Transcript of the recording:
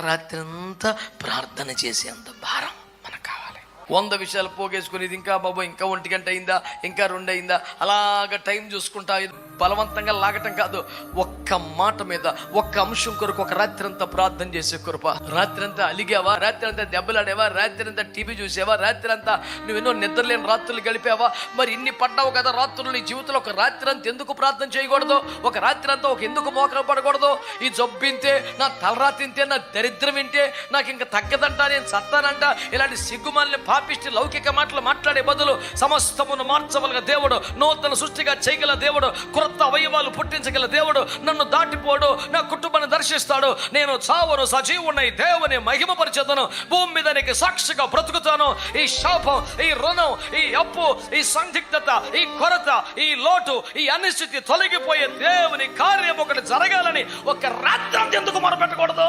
రాత్రి అంతా ప్రార్థన చేసేంత భారం మనకు కావాలి. 100 విషయాలు పోగేసుకుని ఇది ఇంకా బాబు ఇంకా 1 గంట అయిందా, ఇంకా 2 అయిందా, అలాగ టైం చూసుకుంటా బలవంతంగా లాగటం కాదు. ఒక్క మాట మీద, ఒక్క అంశం కొరకు ఒక రాత్రి అంతా ప్రార్థన చేసే కృప. రాత్రి అంతా అలిగావా, రాత్రి అంతా దెబ్బలాడేవా, రాత్రి అంతా టీవీ చూసావా, రాత్రి అంతా నువ్వెన్నో నిద్రలేని రాత్రులు గడిపావా, మరి ఇన్ని పడ్డావు కదా రాత్రులు నీ జీవితంలో. ఒక రాత్రి అంతా ఎందుకు ప్రార్థన చేయకూడదు? ఒక రాత్రి అంతా ఎందుకు మోకరం పడకూడదు? ఈ జబ్బింతే, నా తలరాతింతే, నా దరిద్రం వింటే నాకు ఇంకా తగ్గదంట, నేను సత్తానంట, ఇలాంటి సిగ్గుమాలిన పాపిష్టి లౌకిక మాటలు మాట్లాడే బదులు సమస్తమును మార్చగల దేవుడు, నూతన సృష్టిగా చేయగల దేవుడు, క్రొత్త అవయవాలు పుట్టించగల దేవుడు నన్ను దాటిపోడు, నా కుటుంబాన్ని దర్శిస్తాడు. నేను చావును సజీవుని దేవుని మహిమపరిచేదను, భూమి మీద నీకు సాక్షిగా బ్రతుకుతాను. ఈ శాపం, ఈ రుణం, ఈ అప్పు, ఈ సందిగ్ధత, ఈ కొరత, ఈ లోటు, ఈ అనిశ్చితి తొలగిపోయే దేవుని కార్యం ఒకటి జరగాలని ఒక రాత్రి ఎందుకు మొరపెట్టకూడదు?